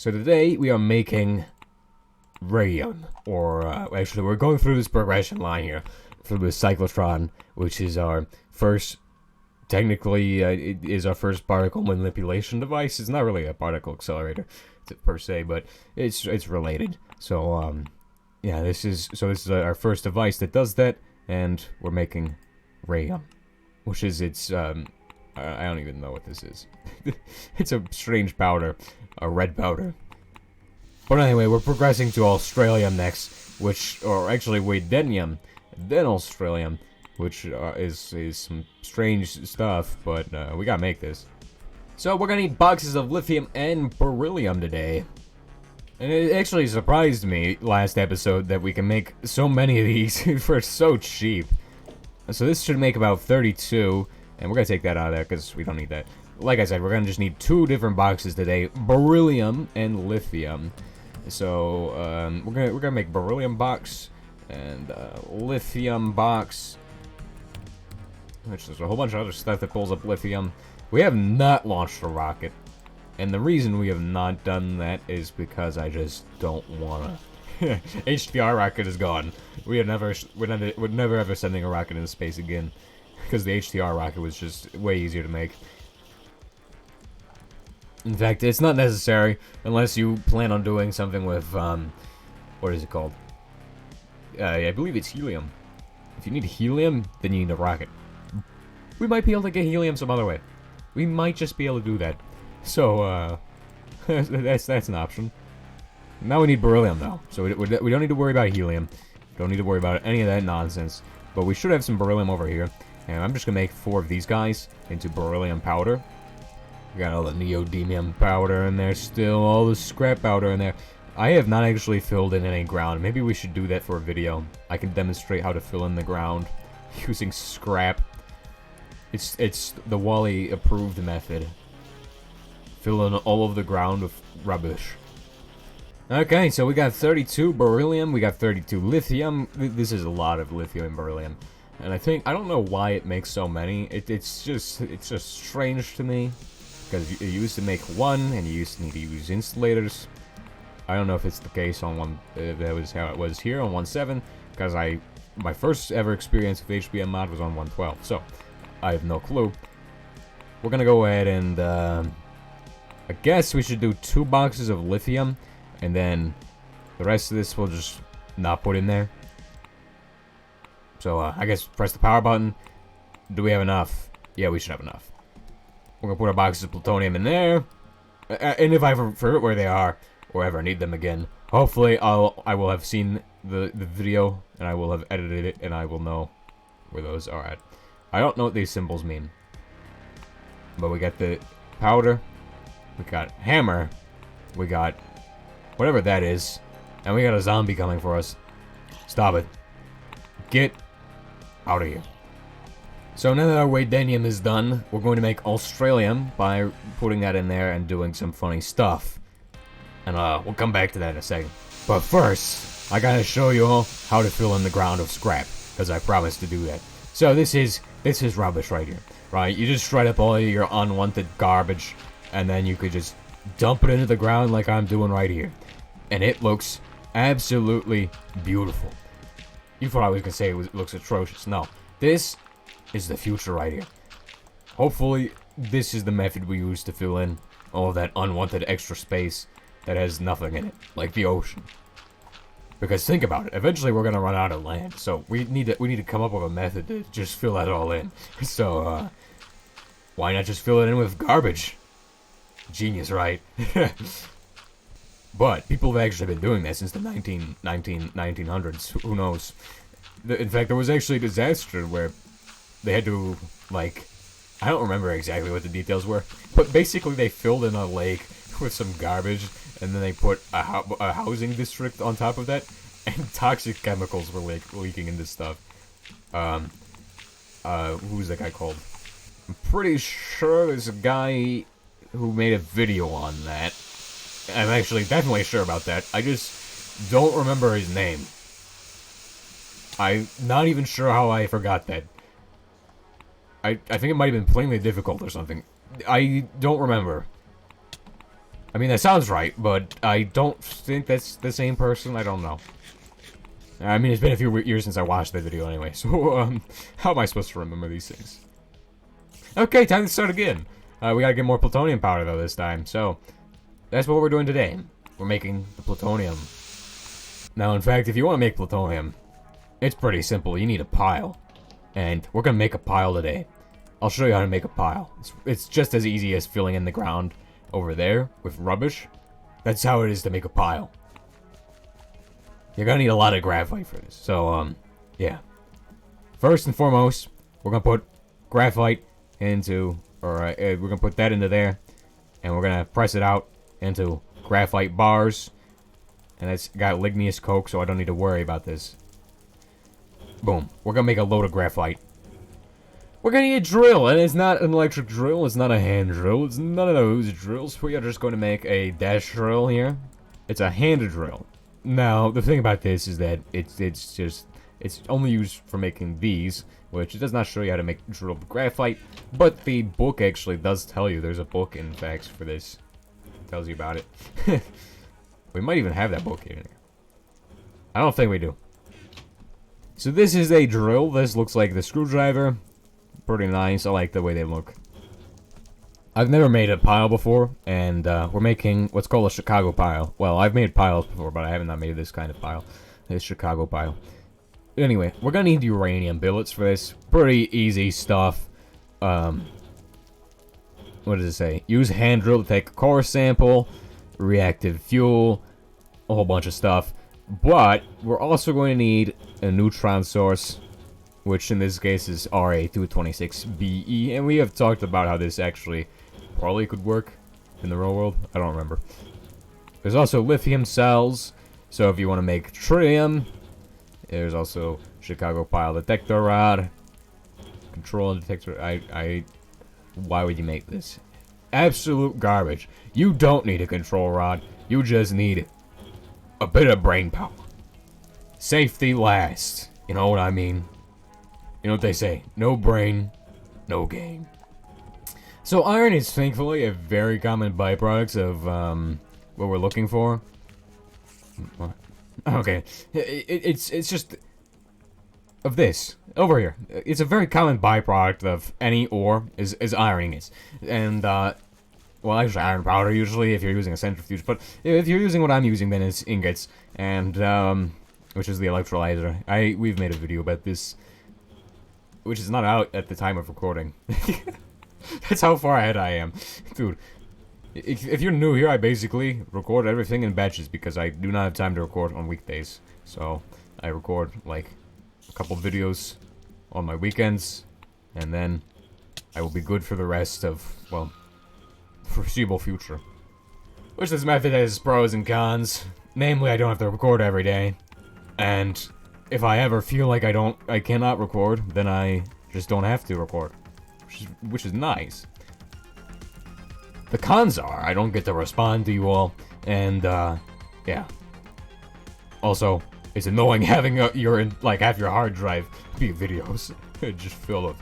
So today we are making radium, or actually we're going through this progression line here for the cyclotron, which is our first, technically it is our first particle manipulation device. It's not really a particle accelerator per se, but it's related. So yeah, this is our first device that does that, and we're making radium, which is I don't even know what this is. It's a strange powder, a red powder. But anyway, we're progressing to australlium next, or actually wadenium, then australlium, which is some strange stuff, but we gotta make this. So we're gonna need boxes of lithium and beryllium today. And it actually surprised me last episode that we can make so many of these for so cheap. So this should make about 32, and we're gonna take that out of there because we don't need that. Like I said, we're gonna just need 2 different boxes today, beryllium and lithium. So we're gonna make beryllium box and lithium box, which there's a whole bunch of other stuff that pulls up lithium. We have not launched a rocket, and the reason we have not done that is because I just don't wanna. HDR rocket is gone. We're never ever sending a rocket into space again, because the HDR rocket was just way easier to make. In fact, it's not necessary unless you plan on doing something with, what is it called? I believe it's helium. If you need helium, then you need a rocket. We might be able to get helium some other way. We might just be able to do that. So, that's an option. Now we need beryllium, though. So we don't need to worry about helium. Don't need to worry about any of that nonsense. But we should have some beryllium over here. And I'm just going to make 4 of these guys into beryllium powder. We got all the neodymium powder in there still, all the scrap powder in there. I have not actually filled in any ground. Maybe we should do that for a video. I can demonstrate how to fill in the ground using scrap. It's the Wally approved method. Fill in all of the ground with rubbish. Okay, so we got 32 beryllium, we got 32 lithium. This is a lot of lithium and beryllium. And I don't know why it makes so many. It's just strange to me. Because you used to make 1, and you used to need to use insulators. I don't know if it's the case on that was how it was here on 1.7, because my first ever experience with HBM mod was on 1.12, so I have no clue. We're gonna go ahead and I guess we should do 2 boxes of lithium, and then the rest of this we'll just not put in there. So I guess press the power button. Do we have enough? Yeah, we should have enough. We're gonna put our boxes of plutonium in there, and if I forget where they are, or ever need them again, hopefully I will have seen the video, and I will have edited it, and I will know where those are at. I don't know what these symbols mean, but we got the powder, we got hammer, we got whatever that is, and we got a zombie coming for us. Stop it. Get out of here. So now that our wadenium is done, we're going to make australlium by putting that in there and doing some funny stuff. And we'll come back to that in a second. But first, I gotta show you all how to fill in the ground of scrap, because I promised to do that. So this is rubbish right here, right? You just shred up all your unwanted garbage, and then you could just dump it into the ground like I'm doing right here. And it looks absolutely beautiful. You thought I was gonna say it looks atrocious. No, this is the future right here. Hopefully, this is the method we use to fill in all of that unwanted extra space that has nothing in it, like the ocean. Because think about it, eventually we're gonna run out of land, so we need to come up with a method to just fill that all in. So why not just fill it in with garbage? Genius, right? But people have actually been doing that since the 1900s. Who knows? In fact, there was actually a disaster where they had to, like, I don't remember exactly what the details were, but basically they filled in a lake with some garbage, and then they put a housing district on top of that, and toxic chemicals were leaking into stuff. Who's that guy called? I'm pretty sure there's a guy who made a video on that. I'm actually definitely sure about that. I just don't remember his name. I'm not even sure how I forgot that. I think it might have been plainly difficult or something. I don't remember. I mean, that sounds right, but I don't think that's the same person. I don't know. I mean, it's been a few years since I watched that video anyway, so, how am I supposed to remember these things? Okay, time to start again. We gotta get more plutonium powder, though, this time, so that's what we're doing today. We're making the plutonium. Now, in fact, if you want to make plutonium, it's pretty simple. You need a pile, and we're gonna make a pile today. I'll show you how to make a pile. It's just as easy as filling in the ground over there with rubbish. That's how it is to make a pile. You're gonna need a lot of graphite for this. So, yeah. First and foremost, we're gonna put graphite into, or we're gonna put that into there, and we're gonna press it out into graphite bars. And it's got ligneous coke, so I don't need to worry about this. Boom. We're gonna make a load of graphite. We're gonna need a drill, and it's not an electric drill, it's not a hand drill, it's none of those drills. We are just going to make a dash drill here. It's a hand drill. Now, the thing about this is that it's only used for making these, which it does not show you how to make drilled graphite, but the book actually does tell you. There's a book, in fact, for this. It tells you about it. We might even have that book here. I don't think we do. So this is a drill. This looks like the screwdriver. Pretty nice. I like the way they look. I've never made a pile before, and we're making what's called a Chicago pile. Well, I've made piles before, but I have not made this kind of pile. This Chicago pile. Anyway, we're gonna need uranium billets for this. Pretty easy stuff. What does it say? Use hand drill to take a core sample, reactive fuel, a whole bunch of stuff. But we're also going to need a neutron source, which in this case is Ra-226Be, and we have talked about how this actually probably could work in the real world. I don't remember. There's also lithium cells, so if you want to make tritium, there's also Chicago pile detector rod, control and detector. Why would you make this? Absolute garbage. You don't need a control rod. You just need a bit of brain power. Safety last. You know what I mean? You know what they say, no brain, no game. So iron is thankfully a very common byproduct of what we're looking for. Okay, it's just of this over here. It's a very common byproduct of any ore is iron is, and well, actually iron powder usually if you're using a centrifuge, but if you're using what I'm using, then it's ingots, and which is the electrolyzer. We've made a video about this, which is not out at the time of recording. That's how far ahead I am. Dude, if you're new here, I basically record everything in batches because I do not have time to record on weekdays. So, I record, like, a couple videos on my weekends, and then I will be good for the rest of, well, foreseeable future. Which this method has pros and cons. Namely, I don't have to record every day. And if I ever feel like I cannot record, then I just don't have to record, which is nice. The cons are I don't get to respond to you all, and yeah. Also, it's annoying having half your hard drive be videos, just full of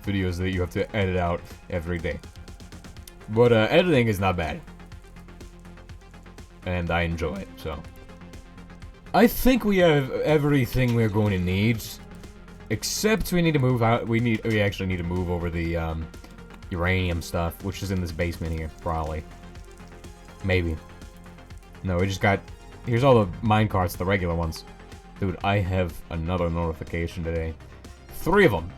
videos that you have to edit out every day. But editing is not bad, and I enjoy it. So. I think we have everything we're going to need, except we need to move out. We actually need to move over the uranium stuff, which is in this basement here, probably. Maybe. No, we just got. Here's all the minecarts, the regular ones. Dude, I have another notification today. 3 of them.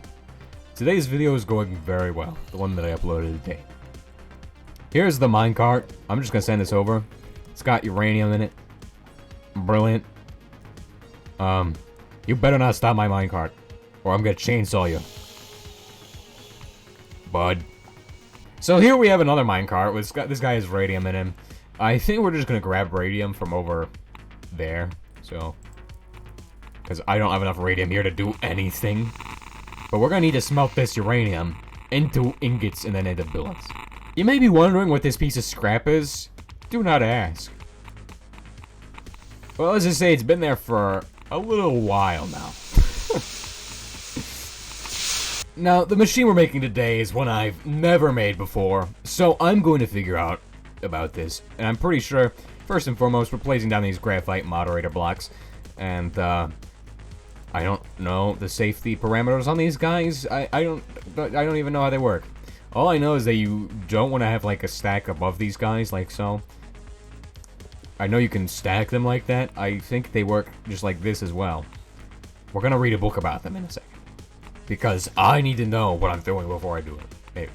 Today's video is going very well. The one that I uploaded today. Here's the minecart. I'm just gonna send this over. It's got uranium in it. Brilliant. You better not stop my minecart, or I'm gonna chainsaw you, bud. So here we have another minecart. This guy has radium in him. I think we're just gonna grab radium from over there, so, because I don't have enough radium here to do anything. But we're gonna need to smelt this uranium into ingots and then into billets. You may be wondering what this piece of scrap is. Do not ask. Well, let's just say it's been there for a little while now. Now, the machine we're making today is one I've never made before, so I'm going to figure out about this. And I'm pretty sure, first and foremost, we're placing down these graphite moderator blocks. And, I don't know the safety parameters on these guys. I don't even know how they work. All I know is that you don't want to have, like, a stack above these guys, like so. I know you can stack them like that. I think they work just like this as well. We're gonna read a book about them in a second. Because I need to know what I'm doing before I do it. Maybe.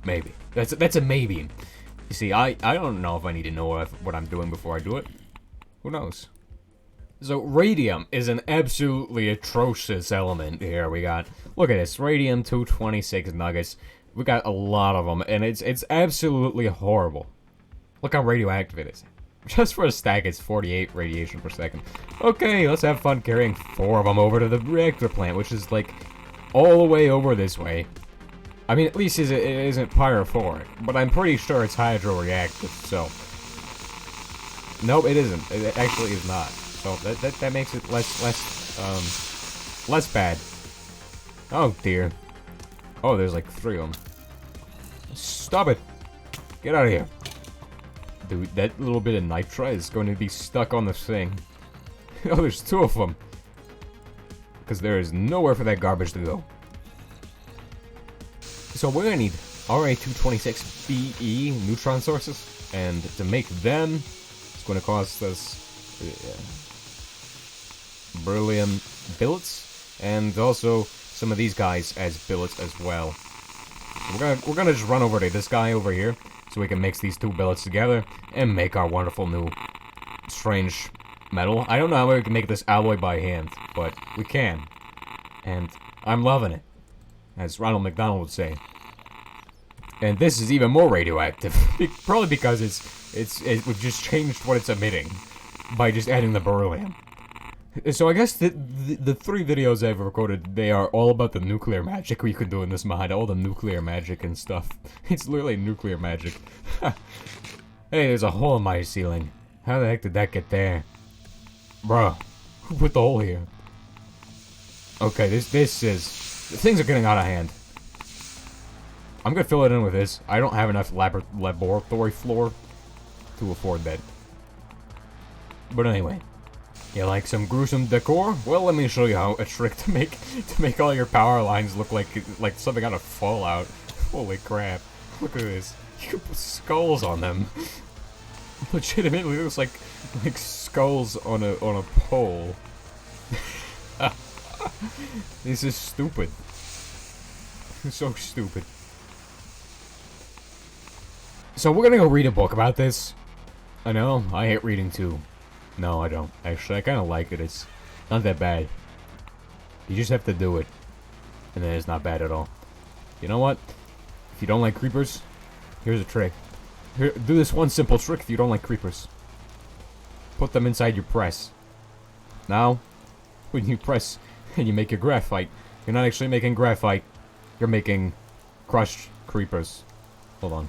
Maybe. That's a maybe. You see, I don't know if I need to know what I'm doing before I do it. Who knows? So, radium is an absolutely atrocious element here. We got, look at this, radium 226 nuggets. We got a lot of them, and it's absolutely horrible. Look how radioactive it is. Just for a stack, it's 48 radiation per second. Okay, let's have fun carrying 4 of them over to the reactor plant, which is, like, all the way over this way. I mean, at least it isn't pyrophoric, but I'm pretty sure it's hydroreactive, so... Nope, it isn't. It actually is not. So that makes it less bad. Oh, dear. Oh, there's, like, 3 of them. Stop it! Get out of here. Dude, that little bit of nitra is going to be stuck on this thing. Oh, there's 2 of them. Because there is nowhere for that garbage to go. So we're going to need Ra-226Be neutron sources. And to make them, it's going to cost us beryllium billets. And also some of these guys as billets as well. So we're gonna just run over to this guy over here. So we can mix these 2 billets together and make our wonderful new strange metal. I don't know how we can make this alloy by hand, but we can. And I'm loving it, as Ronald McDonald would say. And this is even more radioactive, probably because we've just changed what it's emitting by just adding the beryllium. So I guess the 3 videos I've recorded, they are all about the nuclear magic we could do in this mod. All the nuclear magic and stuff. It's literally nuclear magic. Hey, there's a hole in my ceiling. How the heck did that get there? Bruh, who put the hole here? Okay, this is... Things are getting out of hand. I'm gonna fill it in with this. I don't have enough laboratory floor to afford that. But anyway. You like some gruesome decor? Well, let me show you how a trick to make all your power lines look like something out of Fallout. Holy crap! Look at this. You can put skulls on them. Legitimately looks like skulls on a pole. This is stupid. So stupid. So we're gonna go read a book about this. I know, I hate reading too. No, I don't. Actually, I kind of like it. It's not that bad. You just have to do it. And then it's not bad at all. You know what? If you don't like creepers, here's a trick. Here, do this one simple trick if you don't like creepers. Put them inside your press. Now, when you press and you make your graphite, you're not actually making graphite. You're making crushed creepers. Hold on.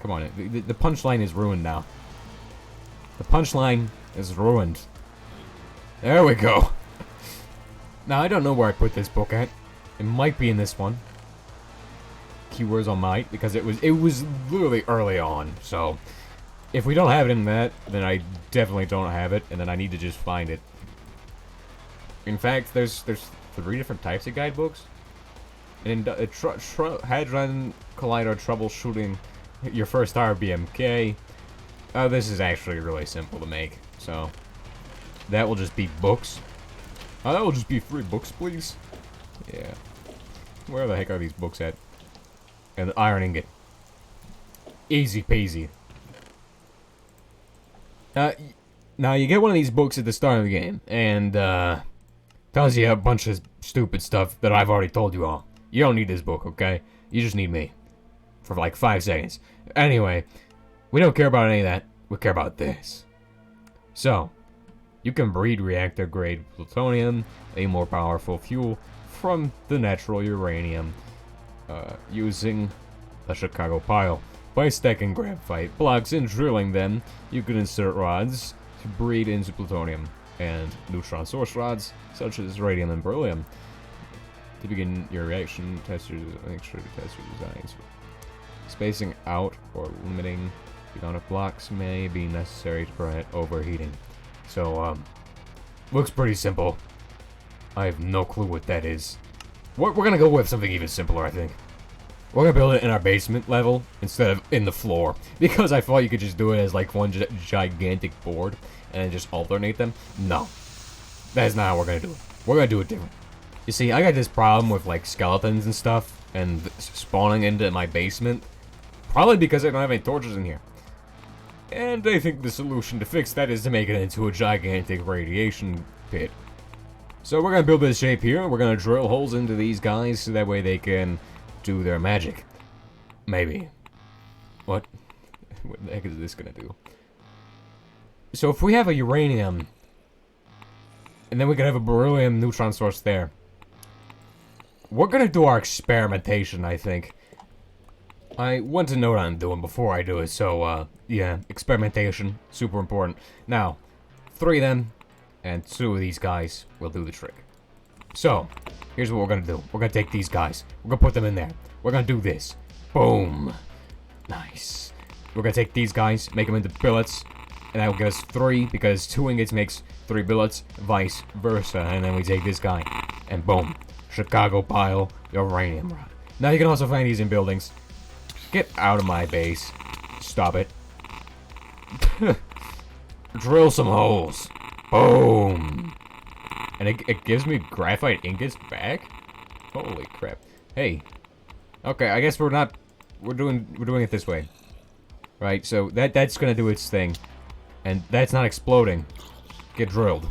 Come on. The punchline is ruined now. The punchline is ruined. There we go. Now, I don't know where I put this book at. It might be in this one. Keywords on might, because it was literally early on. So, if we don't have it in that, then I definitely don't have it, and then I need to just find it. In fact, there's 3 different types of guidebooks. And Hadron Collider Troubleshooting Your First RBMK. This is actually really simple to make, so that will just be books. That will just be 3 books, please. Yeah. Where the heck are these books at? And the iron ingot. Easy peasy. Now you get one of these books at the start of the game, and tells you a bunch of stupid stuff that I've already told you all. You don't need this book, okay? You just need me. For like 5 seconds. Anyway. We don't care about any of that. We care about this. So, you can breed reactor-grade plutonium, a more powerful fuel, from the natural uranium, using a Chicago pile. By stacking graphite blocks and drilling them, you can insert rods to breed into plutonium, and neutron source rods, such as radium and beryllium. To begin your reaction, make sure to test your designs. Spacing out or limiting the amount of blocks may be necessary to prevent overheating. So, looks pretty simple. I have no clue what that is. We're gonna go with something even simpler, I think. We're gonna build it in our basement level instead of in the floor. Because I thought you could just do it as like one gigantic board and just alternate them. No. That is not how we're gonna do it. We're gonna do it different. You see, I got this problem with like skeletons and stuff and spawning into my basement. Probably because I don't have any torches in here. And I think the solution to fix that is to make it into a gigantic radiation pit. So we're gonna build this shape here. We're gonna drill holes into these guys so that way they can do their magic. Maybe. What? What the heck is this gonna do? So if we have a uranium, and then we could have a beryllium neutron source there. We're gonna do our experimentation, I think. I want to know what I'm doing before I do it, so, yeah, experimentation, super important. Now, 3 of them, and 2 of these guys will do the trick. So, here's what we're gonna do. We're gonna take these guys. We're gonna put them in there. We're gonna do this. Boom. Nice. We're gonna take these guys, make them into billets, and that will give us 3, because 2 ingots makes 3 billets, vice versa. And then we take this guy, and boom. Chicago pile, uranium rod. Now you can also find these in buildings. Get out of my base. Stop it. Drill some holes. Boom. And it gives me graphite ingots back? Holy crap. Hey. Okay, I guess we're doing it this way. Right, so that's gonna do its thing. And that's not exploding. Get drilled.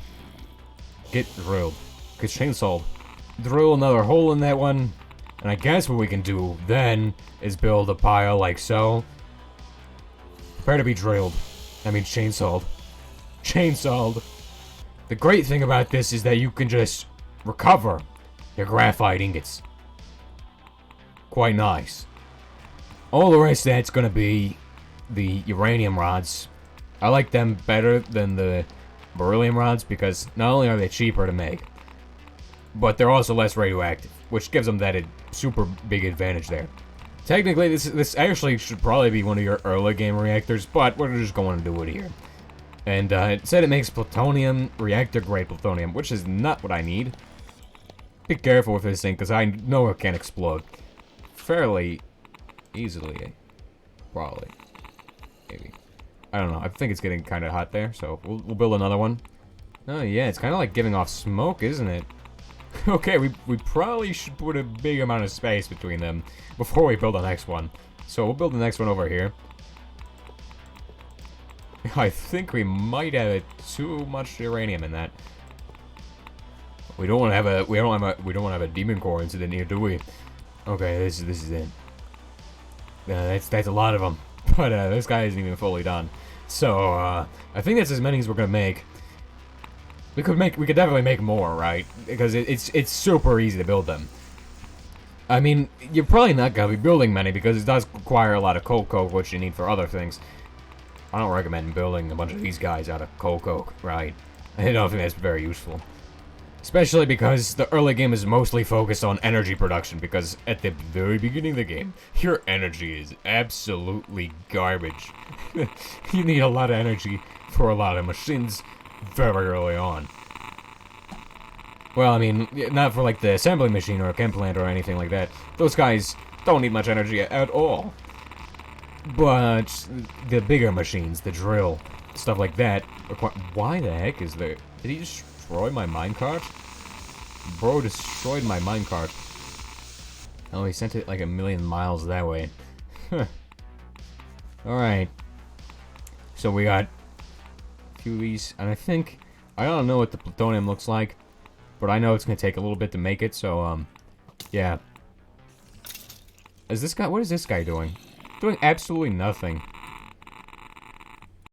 Get drilled. Get chainsawed. Drill another hole in that one. And I guess what we can do then is build a pile like so. Prepare to be drilled. I mean chainsawed. Chainsawed. The great thing about this is that you can just recover your graphite ingots. Quite nice. All the rest of that's gonna be the uranium rods. I like them better than the beryllium rods because not only are they cheaper to make, but they're also less radioactive, which gives them that super big advantage there. Technically, this actually should probably be one of your early game reactors, but we're just going to do it here. And it said it makes plutonium, reactor-grade plutonium, which is not what I need. Be careful with this thing, because I know it can explode. Fairly easily, probably. Maybe. I don't know, I think it's getting kind of hot there, so we'll build another one. Oh yeah, it's kind of like giving off smoke, isn't it? Okay, we probably should put a big amount of space between them before we build the next one. So we'll build the next one over here. I think we might have too much uranium in that. We don't want to have a demon core incident here, do we? Okay, this is it. That's a lot of them, but this guy isn't even fully done. So I think that's as many as we're gonna make. We could definitely make more, right? Because it's super easy to build them. I mean, you're probably not gonna be building many because it does require a lot of coal coke, which you need for other things. I don't recommend building a bunch of these guys out of coal coke, right? I don't think that's very useful. Especially because the early game is mostly focused on energy production, because at the very beginning of the game, your energy is absolutely garbage. You need a lot of energy for a lot of machines very early on. Well, I mean, not for like the assembly machine or a chem plant or anything like that. Those guys don't need much energy at all. But the bigger machines, the drill, stuff like that, require... Why the heck is there... Did he destroy my minecart? Bro destroyed my minecart. Oh, he sent it like 1,000,000 miles that way. Alright. So we got a few of these, and I don't know what the plutonium looks like, but I know it's gonna take a little bit to make it, so, yeah. What is this guy doing? Doing absolutely nothing.